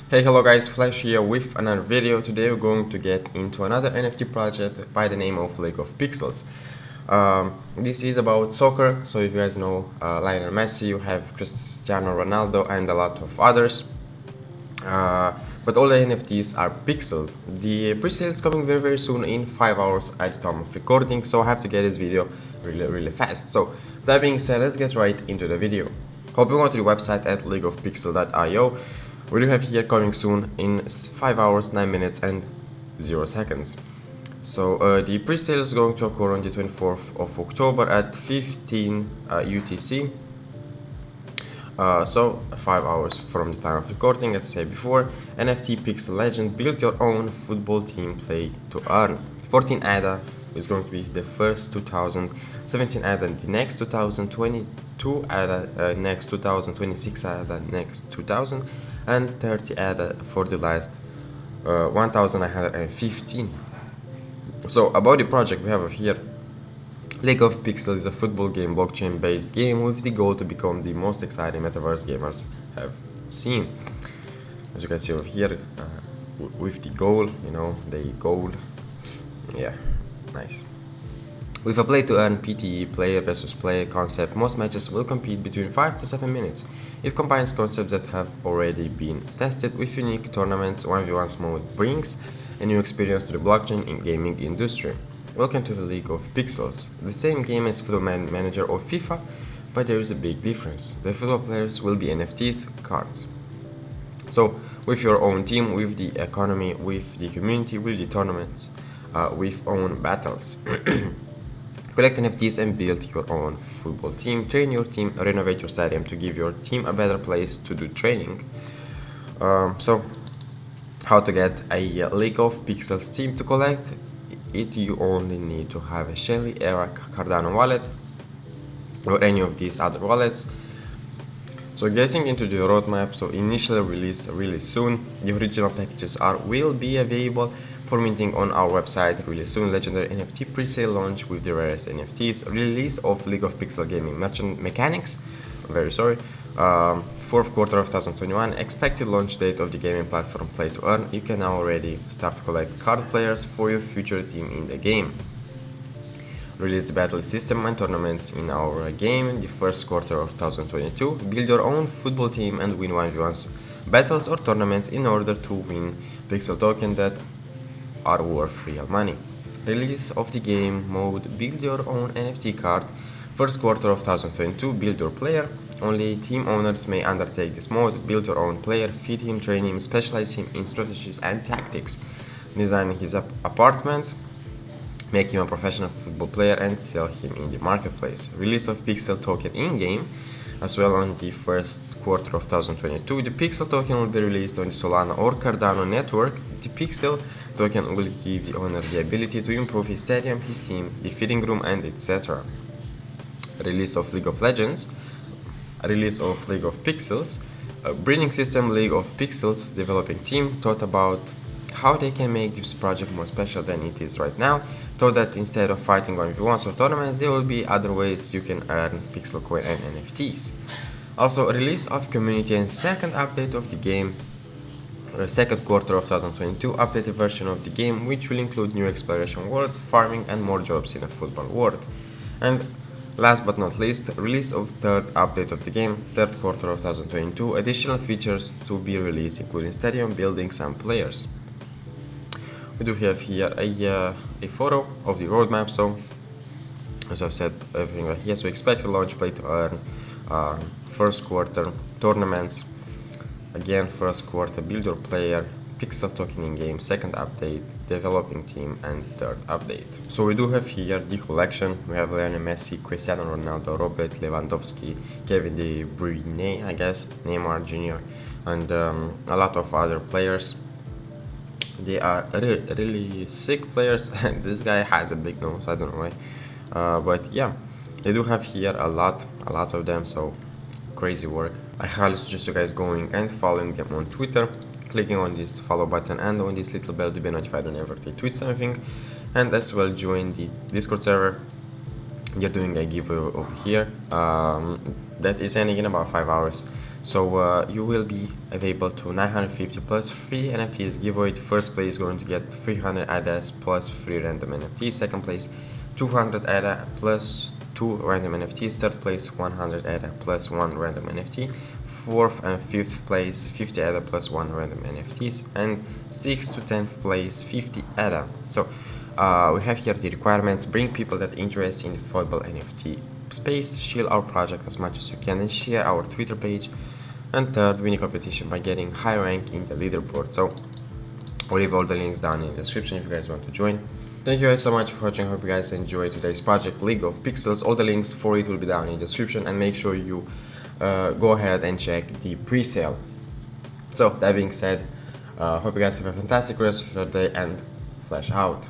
Hey, hello guys, Flash here with another video. Today we're going to get into another NFT project by the name of League of Pixels. This is about soccer, so if you guys know Lionel Messi, you have Cristiano Ronaldo and a lot of others. But all the NFTs are pixeled. The pre-sale is coming very soon in 5 hours at the time of recording, so I have to get this video really fast. So that being said, let's get right into the video. Hope you go to the website at leagueofpixel.io. We do have here coming soon in 5 hours, 9 minutes and 0 seconds. So the pre-sale is going to occur on the 24th of October at 15 UTC. So 5 hours from the time of recording, as I said before. NFT Pixel Legend, build your own football team, play to earn. 14 ADA is going to be the first 2017 ADA, the next 2022 ADA, next 2026 ADA, next 2000, and 30 ADA for the last 1915. So about the project we have here, League of Pixels is a football game, blockchain-based game with the goal to become the most exciting metaverse gamers have seen. As you can see over here, with the goal, the goal, yeah, nice. With a play-to-earn PTE, player versus player concept, most matches will compete between 5 to 7 minutes. It combines concepts that have already been tested with unique tournaments. 1v1 mode brings a new experience to the blockchain in gaming industry. Welcome to the League of Pixels, the same game as Football Manager or FIFA, but there is a big difference. The football players will be NFTs, cards. So, with your own team, with the economy, with the community, with the tournaments, with own battles. Collect NFTs and build your own football team, train your team, renovate your stadium to give your team a better place to do training. So, how to get a League of Pixels team to collect? You only need to have a Shelly, Era, Cardano wallet or any of these other wallets. So getting into the roadmap, so initial release really soon. The original packages will be available for minting on our website really soon. Legendary NFT pre-sale launch with the rarest NFTs. Release of League of Pixel Gaming merchant mechanics. Very sorry. Fourth quarter of 2021. Expected launch date of the gaming platform Play to Earn. You can now already start to collect card players for your future team in the game. Release the battle system and tournaments in our game the first quarter of 2022. Build your own football team and win 1v1 battles or tournaments in order to win pixel tokens that are worth real money. Release of the game mode, build your own NFT card. First quarter of 2022, build your player. Only team owners may undertake this mode. Build your own player, feed him, train him, specialize him in strategies and tactics. Design his apartment, make him a professional football player and sell him in the marketplace. Release of Pixel token in-game as well on the first quarter of 2022. The Pixel token will be released on the Solana or Cardano network. The Pixel token will give the owner the ability to improve his stadium, his team, the fitting room and etc. Release of League of Legends. Release of League of Pixels. Breeding system League of Pixels developing team thought about how they can make this project more special than it is right now, so that instead of fighting on V1s or tournaments, there will be other ways you can earn pixel coin and NFTs. Also, release of community and second update of the game, second quarter of 2022, updated version of the game, which will include new exploration worlds, farming and more jobs in a football world. And last but not least, release of third update of the game, third quarter of 2022, additional features to be released including stadium, buildings and players. We do have here a photo of the roadmap, so as I've said, everything right here. So expect a launch, play to earn, first quarter, tournaments, again first quarter, build your player, pixel token in game, second update, developing team and third update. So we do have here the collection. We have Lionel Messi, Cristiano Ronaldo, Robert Lewandowski, Kevin De Bruyne, I guess, Neymar Jr. and a lot of other players. They are really sick players and this guy has a big nose, I don't know why, but yeah, they do have here a lot of them, so crazy work. I highly suggest you guys going and following them on Twitter, clicking on this follow button and on this little bell to be notified whenever they tweet something, and as well join the Discord server. They're doing a giveaway over here that is ending in about 5 hours. So you will be available to 950 plus free NFTs giveaway. First place is going to get 300 ADAs plus free random NFTs. Second place 200 ADA plus 2 random NFTs. Third place 100 ADA plus 1 random NFT. Fourth and fifth place 50 ADA plus 1 random NFTs. And 6th to 10th place 50 ADA. So we have here the requirements. Bring people that are interested in the football NFT space, share our project as much as you can, and share our Twitter page. And third, win a competition by getting high rank in the leaderboard. So I'll leave all the links down in the description if you guys want to join. Thank you guys so much for watching. Hope you guys enjoyed today's project, League of Pixels. All the links for it will be down in the description, and make sure you go ahead and check the pre-sale. So that being said, hope you guys have a fantastic rest of your day, and flash out.